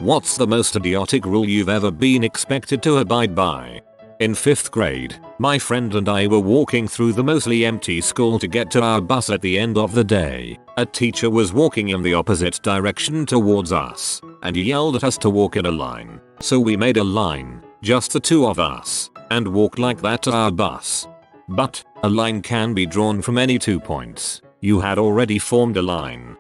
What's the most idiotic rule you've ever been expected to abide by? In 5th grade, my friend and I were walking through the mostly empty school to get to our bus at the end of the day. A teacher was walking in the opposite direction towards us, and yelled at us to walk in a line. So we made a line, just the two of us, and walked like that to our bus. But, a line can be drawn from any 2 points. You had already formed a line.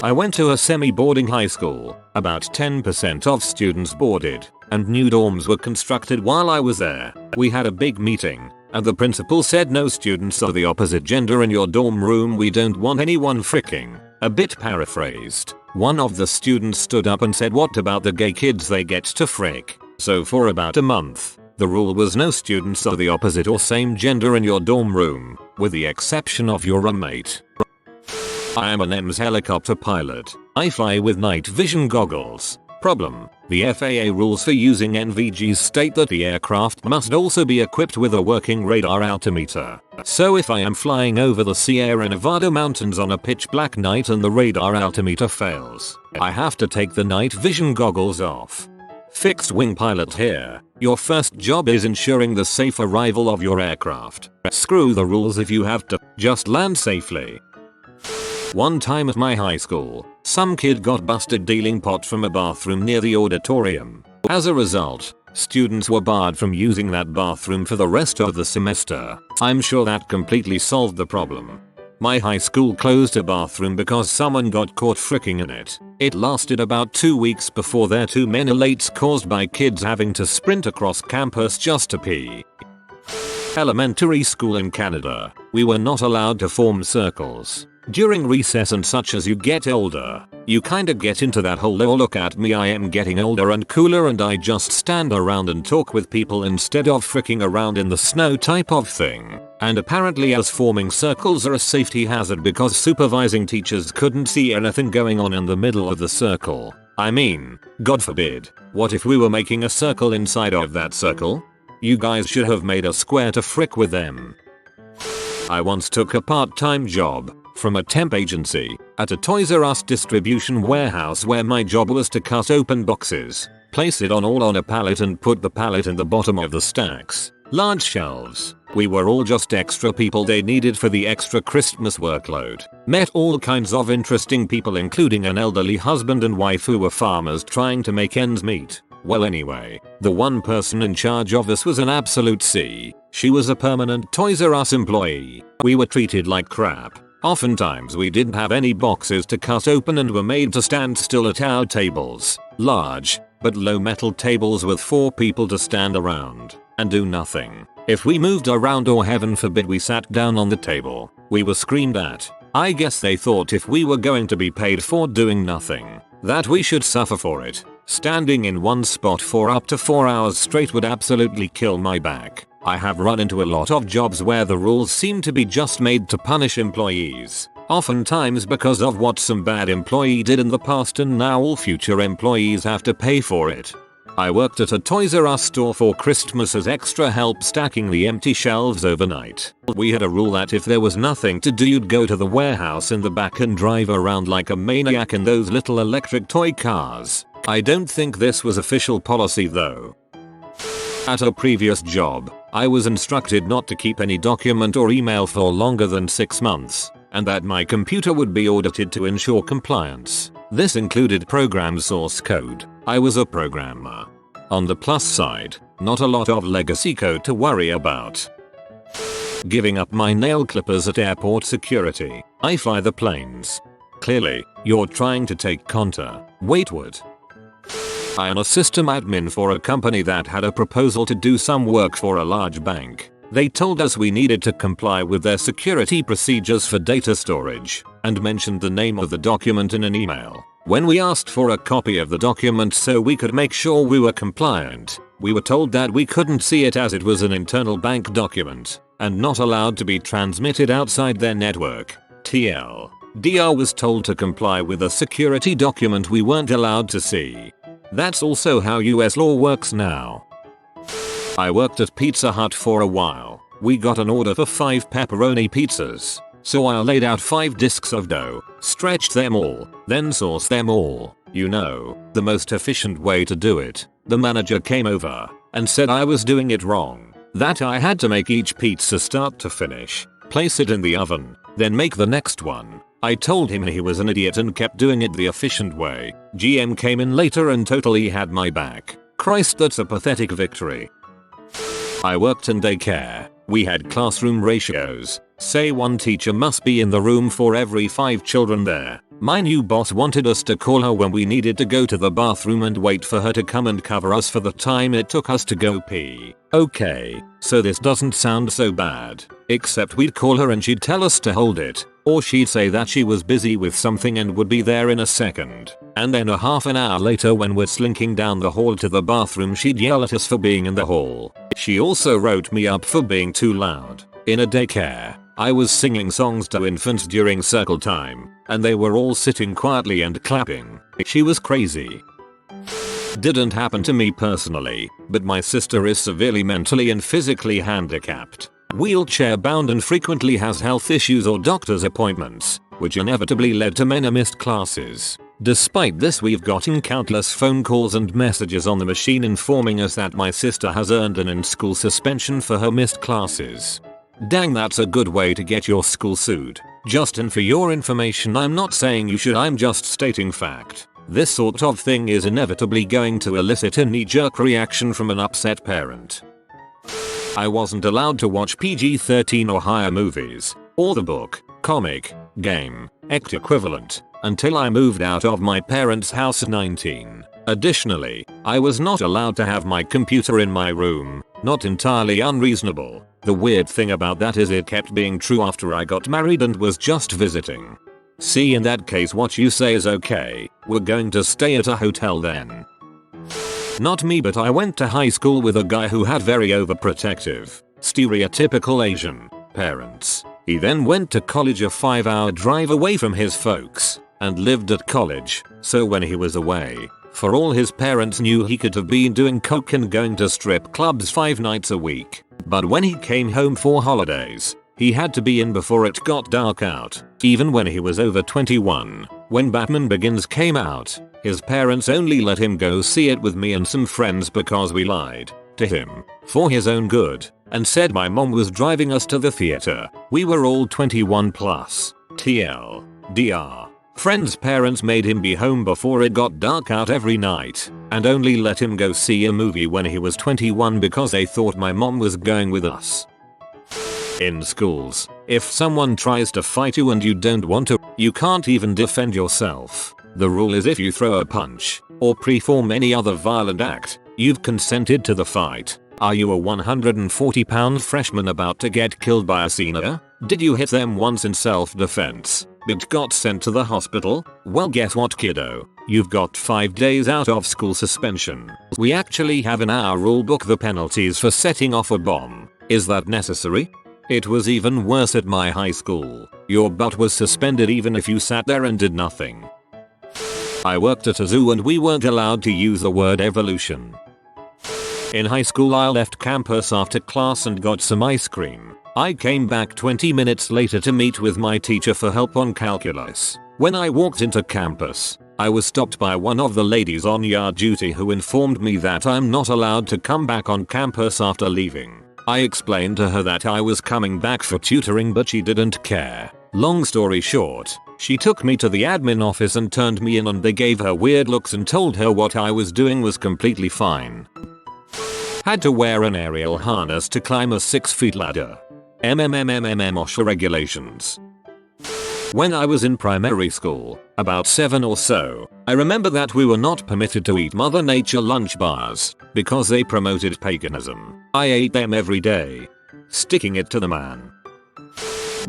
I went to a semi-boarding high school. About 10% of students boarded, and new dorms were constructed while I was there. We had a big meeting, and the principal said no students of the opposite gender in your dorm room, we don't want anyone fricking. A bit paraphrased. One of the students stood up and said, what about the gay kids, they get to frick. So for about a month, the rule was no students of the opposite or same gender in your dorm room, with the exception of your roommate. I am an EMS helicopter pilot. I fly with night vision goggles. Problem: the FAA rules for using NVGs state that the aircraft must also be equipped with a working radar altimeter. So if I am flying over the Sierra Nevada mountains on a pitch black night and the radar altimeter fails, I have to take the night vision goggles off. Fixed wing pilot here. Your first job is ensuring the safe arrival of your aircraft. Screw the rules if you have to, just land safely. One time at my high school, some kid got busted dealing pot from a bathroom near the auditorium. As a result, students were barred from using that bathroom for the rest of the semester. I'm sure that completely solved the problem. My high school closed a bathroom because someone got caught fricking in it. It lasted about 2 weeks before there too many lates caused by kids having to sprint across campus just to pee. Elementary school in Canada, we were not allowed to form circles. During recess and such. As you get older, you kinda get into that whole oh look at me, I am getting older and cooler and I just stand around and talk with people instead of fricking around in the snow type of thing. And apparently as forming circles are a safety hazard because supervising teachers couldn't see anything going on in the middle of the circle. I mean, God forbid, what if we were making a circle inside of that circle? You guys should have made a square to frick with them. I once took a part-time job from a temp agency at a Toys R Us distribution warehouse where my job was to cut open boxes, place it all on a pallet and put the pallet in the bottom of the stacks. Large shelves. We were all just extra people they needed for the extra Christmas workload. Met all kinds of interesting people including an elderly husband and wife who were farmers trying to make ends meet. Well anyway, the one person in charge of us was an absolute C. She was a permanent Toys R Us employee. We were treated like crap. Oftentimes we didn't have any boxes to cut open and were made to stand still at our tables. Large, but low metal tables with 4 people to stand around and do nothing. If we moved around or heaven forbid we sat down on the table, we were screamed at. I guess they thought if we were going to be paid for doing nothing, that we should suffer for it. Standing in one spot for up to 4 hours straight would absolutely kill my back. I have run into a lot of jobs where the rules seem to be just made to punish employees. Oftentimes because of what some bad employee did in the past and now all future employees have to pay for it. I worked at a Toys R Us store for Christmas as extra help stacking the empty shelves overnight. We had a rule that if there was nothing to do you'd go to the warehouse in the back and drive around like a maniac in those little electric toy cars. I don't think this was official policy though. At a previous job, I was instructed not to keep any document or email for longer than 6 months, and that my computer would be audited to ensure compliance. This included program source code. I was a programmer. On the plus side, not a lot of legacy code to worry about. Giving up my nail clippers at airport security. I fly the planes. Clearly, you're trying to take Conta. Wait, what? I am a system admin for a company that had a proposal to do some work for a large bank. They told us we needed to comply with their security procedures for data storage, and mentioned the name of the document in an email. When we asked for a copy of the document so we could make sure we were compliant, we were told that we couldn't see it as it was an internal bank document, and not allowed to be transmitted outside their network. DR was told to comply with a security document we weren't allowed to see. That's also how US law works now. I worked at Pizza Hut for a while. We got an order for 5 pepperoni pizzas. So I laid out 5 discs of dough, stretched them all, then sauced them all. You know, the most efficient way to do it. The manager came over and said I was doing it wrong. That I had to make each pizza start to finish, place it in the oven, then make the next one. I told him he was an idiot and kept doing it the efficient way. GM came in later and totally had my back. Christ, that's a pathetic victory. I worked in daycare. We had classroom ratios. Say 1 teacher must be in the room for every 5 children there. My new boss wanted us to call her when we needed to go to the bathroom and wait for her to come and cover us for the time it took us to go pee. Okay, so this doesn't sound so bad. Except we'd call her and she'd tell us to hold it. Or she'd say that she was busy with something and would be there in a second. And then a half an hour later when we're slinking down the hall to the bathroom she'd yell at us for being in the hall. She also wrote me up for being too loud. In a daycare, I was singing songs to infants during circle time, and they were all sitting quietly and clapping. She was crazy. Didn't happen to me personally, but my sister is severely mentally and physically handicapped, wheelchair bound and frequently has health issues or doctor's appointments, which inevitably led to many missed classes. Despite this, we've gotten countless phone calls and messages on the machine informing us that my sister has earned an in-school suspension for her missed classes. Dang, that's a good way to get your school sued. Justin, for your information, I'm not saying you should, I'm just stating fact. This sort of thing is inevitably going to elicit a knee-jerk reaction from an upset parent. I wasn't allowed to watch PG-13 or higher movies, or the book, comic, game, act equivalent, until I moved out of my parents' house at 19. Additionally, I was not allowed to have my computer in my room. Not entirely unreasonable. The weird thing about that is it kept being true after I got married and was just visiting. See, in that case what you say is okay. We're going to stay at a hotel then. Not me, but I went to high school with a guy who had very overprotective, stereotypical Asian parents. He then went to college a 5-hour drive away from his folks and lived at college, so when he was away, for all his parents knew, he could have been doing coke and going to strip clubs 5 nights a week. But when he came home for holidays, he had to be in before it got dark out. Even when he was over 21, when Batman Begins came out, his parents only let him go see it with me and some friends because we lied to him for his own good and said my mom was driving us to the theater. We were all 21 plus. TLDR. Friends' parents made him be home before it got dark out every night and only let him go see a movie when he was 21 because they thought my mom was going with us. In schools, if someone tries to fight you and you don't want to, you can't even defend yourself. The rule is if you throw a punch or perform any other violent act, you've consented to the fight. Are you a 140-pound freshman about to get killed by a senior? Did you hit them once in self-defense but got sent to the hospital? Well, guess what, kiddo? You've got 5 days out of school suspension. We actually have in our rulebook the penalties for setting off a bomb. Is that necessary? It was even worse at my high school. Your butt was suspended even if you sat there and did nothing. I worked at a zoo and we weren't allowed to use the word evolution. In high school, I left campus after class and got some ice cream. I came back 20 minutes later to meet with my teacher for help on calculus. When I walked into campus, I was stopped by one of the ladies on yard duty who informed me that I'm not allowed to come back on campus after leaving. I explained to her that I was coming back for tutoring, but she didn't care. Long story short, she took me to the admin office and turned me in, and they gave her weird looks and told her what I was doing was completely fine. Had to wear an aerial harness to climb a 6-foot ladder. OSHA regulations. When I was in primary school, about 7 or so, I remember that we were not permitted to eat Mother Nature lunch bars because they promoted paganism. I ate them every day. Sticking it to the man.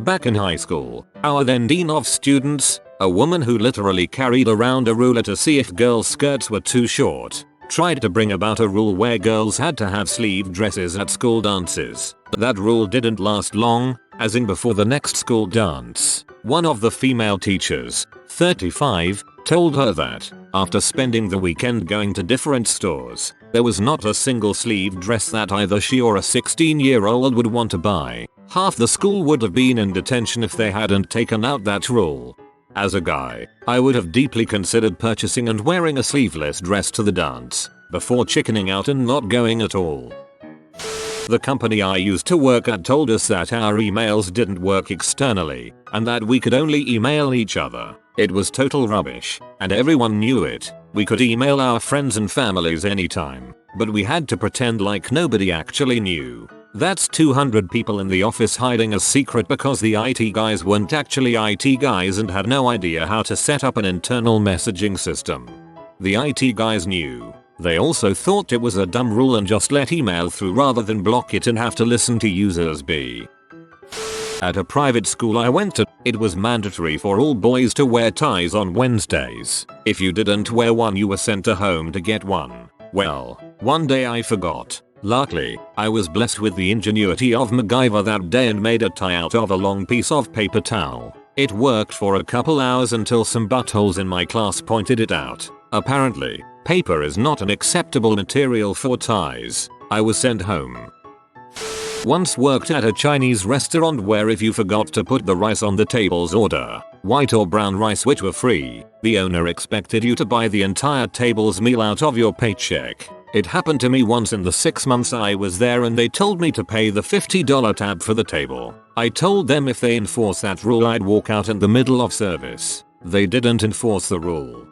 Back in high school, our then dean of students, a woman who literally carried around a ruler to see if girls' skirts were too short, tried to bring about a rule where girls had to have sleeve dresses at school dances. That rule didn't last long, as in before the next school dance, one of the female teachers, 35, told her that, after spending the weekend going to different stores, there was not a single sleeve dress that either she or a 16-year-old would want to buy. Half the school would have been in detention if they hadn't taken out that rule. As a guy, I would have deeply considered purchasing and wearing a sleeveless dress to the dance, before chickening out and not going at all. The company I used to work at told us that our emails didn't work externally, and that we could only email each other. It was total rubbish, and everyone knew it. We could email our friends and families anytime, but we had to pretend like nobody actually knew. That's 200 people in the office hiding a secret because the IT guys weren't actually IT guys and had no idea how to set up an internal messaging system. The IT guys knew. They also thought it was a dumb rule and just let email through rather than block it and have to listen to users be. At a private school I went to, it was mandatory for all boys to wear ties on Wednesdays. If you didn't wear one, you were sent to home to get one. Well, one day I forgot. Luckily, I was blessed with the ingenuity of MacGyver that day and made a tie out of a long piece of paper towel. It worked for a couple hours until some buttholes in my class pointed it out. Apparently, paper is not an acceptable material for ties. I was sent home. Once worked at a Chinese restaurant where if you forgot to put the rice on the table's order, white or brown rice which were free, the owner expected you to buy the entire table's meal out of your paycheck. It happened to me once in the 6 months I was there and they told me to pay the $50 tab for the table. I told them if they enforce that rule I'd walk out in the middle of service. They didn't enforce the rule.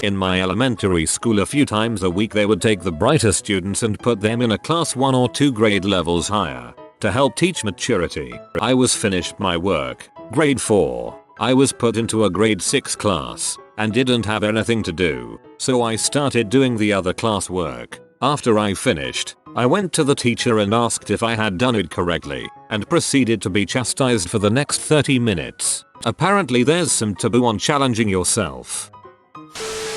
In my elementary school a few times a week they would take the brighter students and put them in a class 1 or 2 grade levels higher to help teach maturity. I was finished my work, grade 4. I was put into a grade 6 class and didn't have anything to do, so I started doing the other class work. After I finished, I went to the teacher and asked if I had done it correctly, and proceeded to be chastised for the next 30 minutes. Apparently there's some taboo on challenging yourself.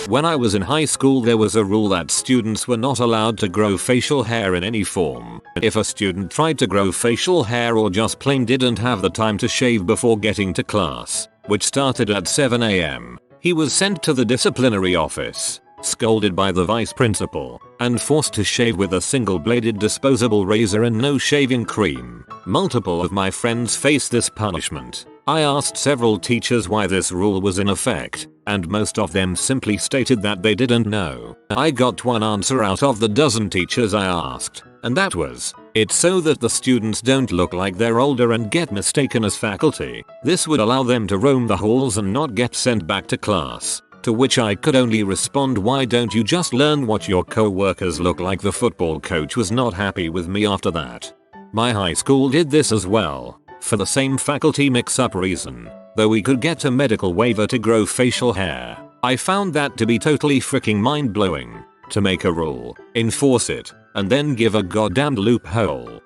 When I was in high school there was a rule that students were not allowed to grow facial hair in any form. If a student tried to grow facial hair or just plain didn't have the time to shave before getting to class, which started at 7 AM, he was sent to the disciplinary office, scolded by the vice principal, and forced to shave with a single-bladed disposable razor and no shaving cream. Multiple of my friends faced this punishment. I asked several teachers why this rule was in effect, and most of them simply stated that they didn't know. I got one answer out of the dozen teachers I asked, and that was, it's so that the students don't look like they're older and get mistaken as faculty. This would allow them to roam the halls and not get sent back to class. To which I could only respond, why don't you just learn what your co-workers look like? The football coach was not happy with me after that. My high school did this as well, for the same faculty mix-up reason, though we could get a medical waiver to grow facial hair. I found that to be totally freaking mind-blowing. To make a rule, enforce it, and then give a goddamn loophole.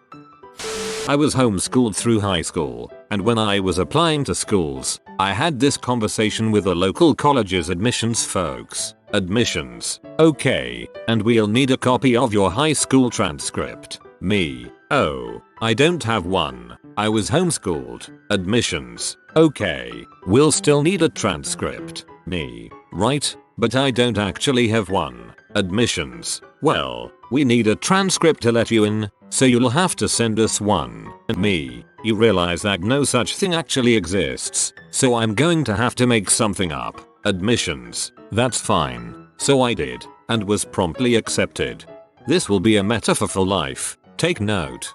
I was homeschooled through high school, and when I was applying to schools, I had this conversation with the local college's admissions folks. Admissions, okay, and we'll need a copy of your high school transcript. Me, oh, I don't have one. I was homeschooled. Admissions, okay, we'll still need a transcript. Me, right, but I don't actually have one. Admissions, well, we need a transcript to let you in, so you'll have to send us one. And me, you realize that no such thing actually exists, so I'm going to have to make something up. Admissions, that's fine. So I did, and was promptly accepted. This will be a metaphor for life, take note.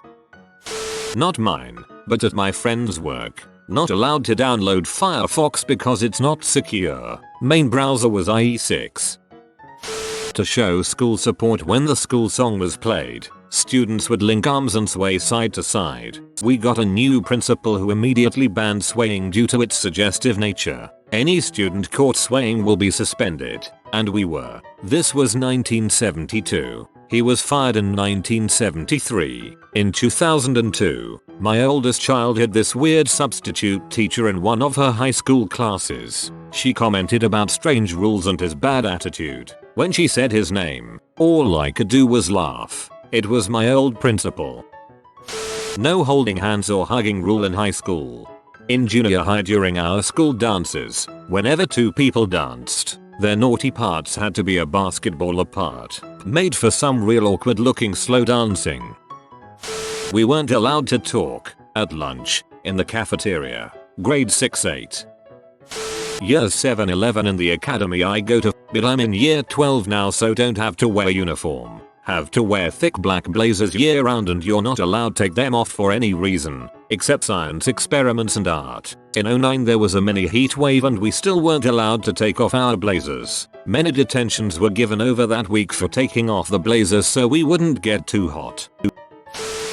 Not mine, but at my friend's work. Not allowed to download Firefox because it's not secure. Main browser was IE6. To show school support when the school song was played, students would link arms and sway side to side. We got a new principal who immediately banned swaying due to its suggestive nature. Any student caught swaying will be suspended, and we were. This was 1972. He was fired in 1973. In 2002, my oldest child had this weird substitute teacher in one of her high school classes. She commented about strange rules and his bad attitude. When she said his name, all I could do was laugh. It was my old principal. No holding hands or hugging rule in high school. In junior high during our school dances, whenever two people danced, their naughty parts had to be a basketball apart, made for some real awkward looking slow dancing. We weren't allowed to talk, At lunch, in the cafeteria. Grade 6-8. Year 7-11 in the academy I go to, but I'm in year 12 now, so don't have to wear uniform. Have to wear thick black blazers year round, and you're not allowed to take them off for any reason, except science experiments and art. In '09 there was a mini heat wave and we still weren't allowed to take off our blazers. Many detentions were given over that week for taking off the blazers so we wouldn't get too hot.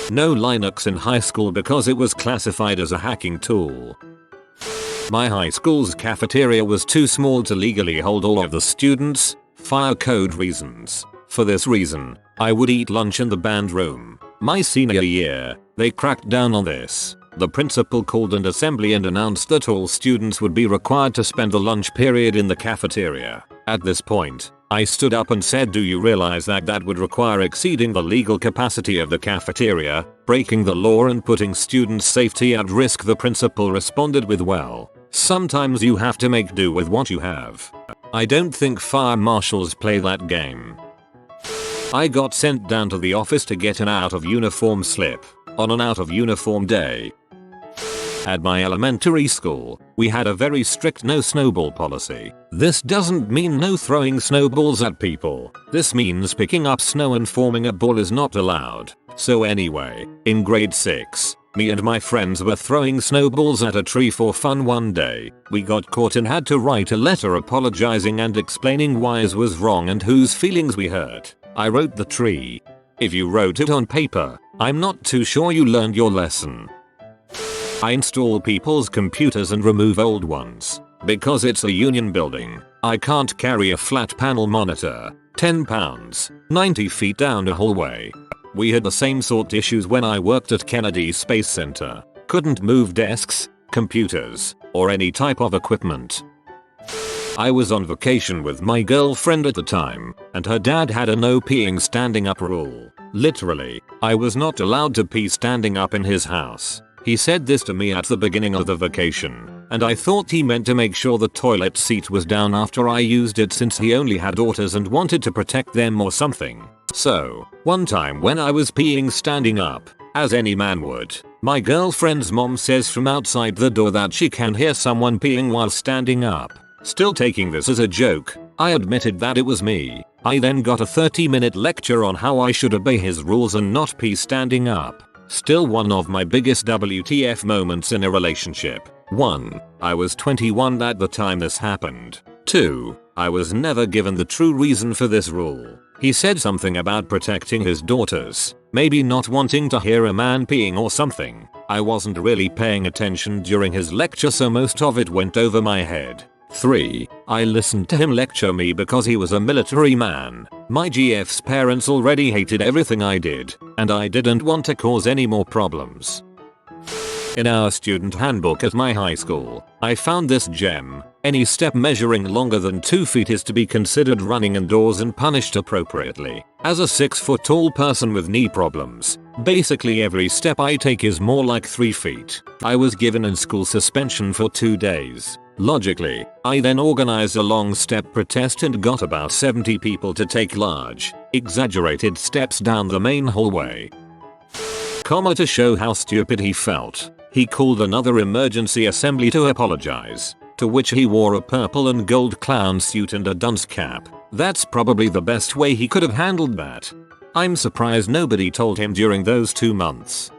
No Linux in high school because it was classified as a hacking tool. My high school's cafeteria was too small to legally hold all of the students, fire code reasons. For this reason, I would eat lunch in the band room. My senior year, they cracked down on this. The principal called an assembly and announced that all students would be required to spend the lunch period in the cafeteria. At this point, I stood up and said, "Do you realize that would require exceeding the legal capacity of the cafeteria, breaking the law and putting students' safety at risk?" The principal responded with, "Well, sometimes you have to make do with what you have." I don't think fire marshals play that game. I got sent down to the office to get an out of uniform slip on an out of uniform day. At my elementary school, we had a very strict no snowball policy. This doesn't mean no throwing snowballs at people. This means picking up snow and forming a ball is not allowed. So anyway, in grade 6, me and my friends were throwing snowballs at a tree for fun one day. We got caught and had to write a letter apologizing and explaining why it was wrong and whose feelings we hurt. I wrote the tree. If you wrote it on paper, I'm not too sure you learned your lesson. I install people's computers and remove old ones. Because it's a union building, I can't carry a flat panel monitor, 10 pounds, 90 feet down a hallway. We had the same sort issues when I worked at Kennedy Space Center. Couldn't move desks, computers, or any type of equipment. I was on vacation with my girlfriend at the time, and her dad had a no peeing standing up rule. Literally, I was not allowed to pee standing up in his house. He said this to me at the beginning of the vacation, and I thought he meant to make sure the toilet seat was down after I used it, since he only had daughters and wanted to protect them or something. So, one time when I was peeing standing up, as any man would, my girlfriend's mom says from outside the door that she can hear someone peeing while standing up. Still taking this as a joke, I admitted that it was me. I then got a 30-minute lecture on how I should obey his rules and not pee standing up. Still one of my biggest WTF moments in a relationship. 1. I was 21 at the time this happened. 2. I was never given the true reason for this rule. He said something about protecting his daughters, maybe not wanting to hear a man peeing or something. I wasn't really paying attention during his lecture, so most of it went over my head. 3. I listened to him lecture me because he was a military man. My GF's parents already hated everything I did, and I didn't want to cause any more problems. In our student handbook at my high school, I found this gem. Any step measuring longer than 2 feet is to be considered running indoors and punished appropriately. As a 6-foot tall person with knee problems, basically every step I take is more like 3 feet. I was given in school suspension for 2 days. Logically, I then organized a long step protest and got about 70 people to take large, exaggerated steps down the main hallway. To show how stupid he felt, he called another emergency assembly to apologize, to which he wore a purple and gold clown suit and a dunce cap. That's probably the best way he could have handled that. I'm surprised nobody told him during those 2 months.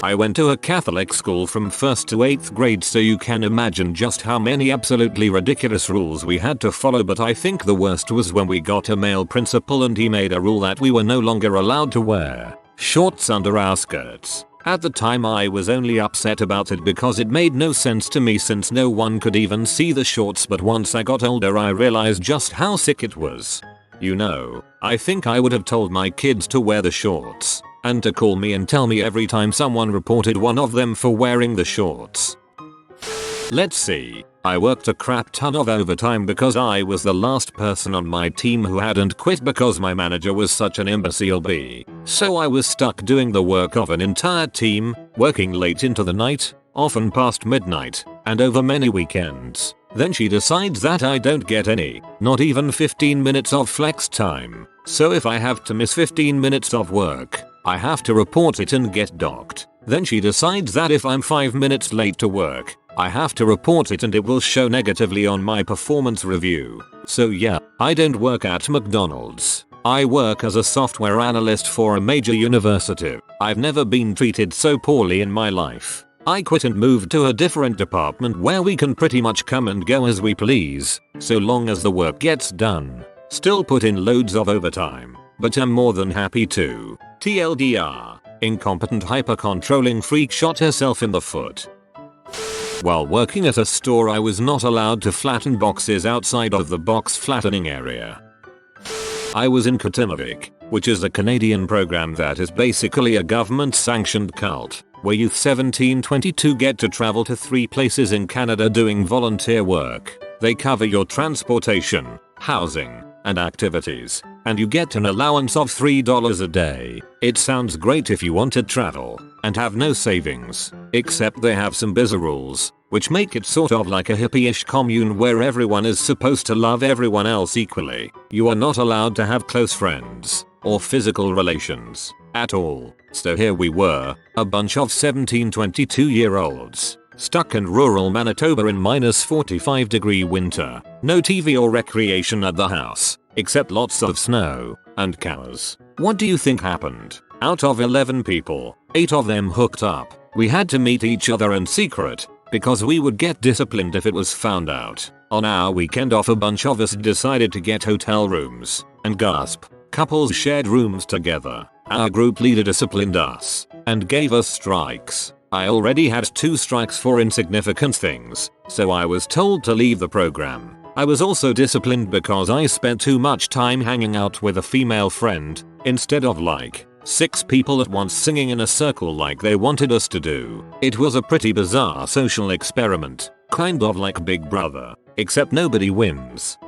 I went to a Catholic school from 1st to 8th grade, so you can imagine just how many absolutely ridiculous rules we had to follow, but I think the worst was when we got a male principal and he made a rule that we were no longer allowed to wear shorts under our skirts. At the time I was only upset about it because it made no sense to me, since no one could even see the shorts, but once I got older I realized just how sick it was. You know, I think I would have told my kids to wear the shorts, and to call me and tell me every time someone reported one of them for wearing the shorts. Let's see. I worked a crap ton of overtime because I was the last person on my team who hadn't quit because my manager was such an imbecile bee. So I was stuck doing the work of an entire team, working late into the night, often past midnight, and over many weekends. Then she decides that I don't get any, not even 15 minutes of flex time. So if I have to miss 15 minutes of work, I have to report it and get docked. Then she decides that if I'm 5 minutes late to work, I have to report it and it will show negatively on my performance review. So yeah, I don't work at McDonald's. I work as a software analyst for a major university. I've never been treated so poorly in my life. I quit and moved to a different department where we can pretty much come and go as we please, so long as the work gets done. Still put in loads of overtime, but I'm more than happy to. TLDR, incompetent hyper-controlling freak shot herself in the foot. While working at a store, I was not allowed to flatten boxes outside of the box flattening area. I was in Punitive, which is a Canadian program that is basically a government-sanctioned cult, where youth 17-22 get to travel to 3 places in Canada doing volunteer work. They cover your transportation, housing, and activities, and you get an allowance of $3 a day. It sounds great if you want to travel and have no savings, except they have some bizarre rules, which make it sort of like a hippie-ish commune where everyone is supposed to love everyone else equally. You are not allowed to have close friends or physical relations at all. So here we were, a bunch of 17-22-year-olds, stuck in rural Manitoba in -45-degree winter. No TV or recreation at the house, except lots of snow and cows. What do you think happened? Out of 11 people, 8 of them hooked up. We had to meet each other in secret, because we would get disciplined if it was found out. On our weekend off, a bunch of us decided to get hotel rooms, and gasp, couples shared rooms together. Our group leader disciplined us and gave us strikes. I already had 2 strikes for insignificant things, so I was told to leave the program. I was also disciplined because I spent too much time hanging out with a female friend, instead of like 6 people at once singing in a circle like they wanted us to do. It was a pretty bizarre social experiment, kind of like Big Brother, except nobody wins.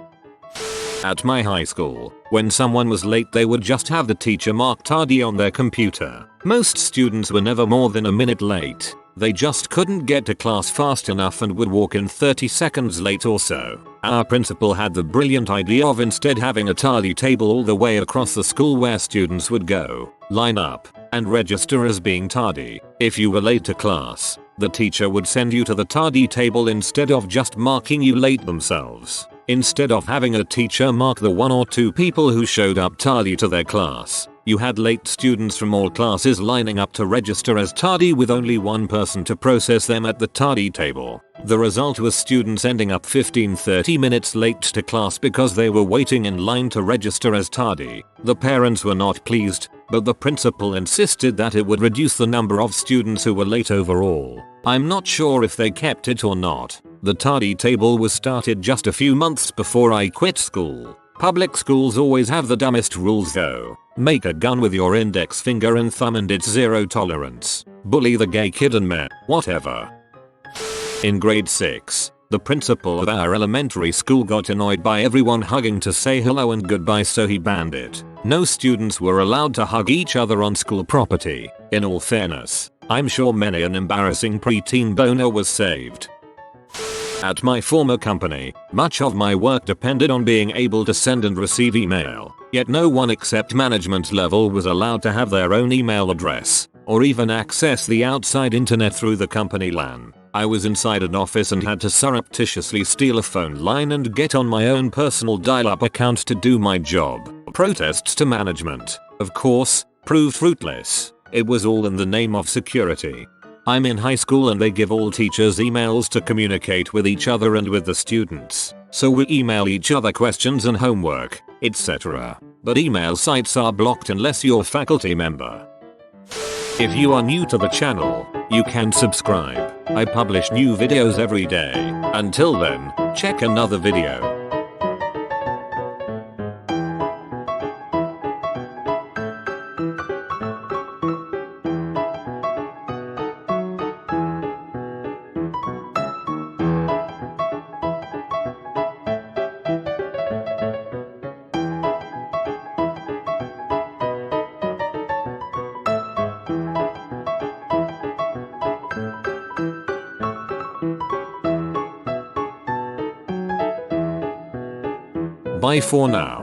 At my high school, when someone was late, they would just have the teacher mark tardy on their computer. Most students were never more than a minute late. They just couldn't get to class fast enough and would walk in 30 seconds late or so. Our principal had the brilliant idea of instead having a tardy table all the way across the school where students would go, line up, and register as being tardy. If you were late to class, the teacher would send you to the tardy table instead of just marking you late themselves. Instead of having a teacher mark the 1 or 2 people who showed up tardy to their class, you had late students from all classes lining up to register as tardy with only one person to process them at the tardy table. The result was students ending up 15-30 minutes late to class because they were waiting in line to register as tardy. The parents were not pleased, but the principal insisted that it would reduce the number of students who were late overall. I'm not sure if they kept it or not. The tardy table was started just a few months before I quit school. Public schools always have the dumbest rules though. Make a gun with your index finger and thumb and it's 0 tolerance. Bully the gay kid and meh, whatever. In grade 6, the principal of our elementary school got annoyed by everyone hugging to say hello and goodbye, so he banned it. No students were allowed to hug each other on school property. In all fairness, I'm sure many an embarrassing preteen boner was saved. At my former company, much of my work depended on being able to send and receive email, yet no one except management level was allowed to have their own email address, or even access the outside internet through the company LAN. I was inside an office and had to surreptitiously steal a phone line and get on my own personal dial-up account to do my job. Protests to management, of course, proved fruitless. It was all in the name of security. I'm in high school and they give all teachers emails to communicate with each other and with the students. So we email each other questions and homework, etc. But email sites are blocked unless you're a faculty member. If you are new to the channel, you can subscribe. I publish new videos every day. Until then, check another video. Bye for now.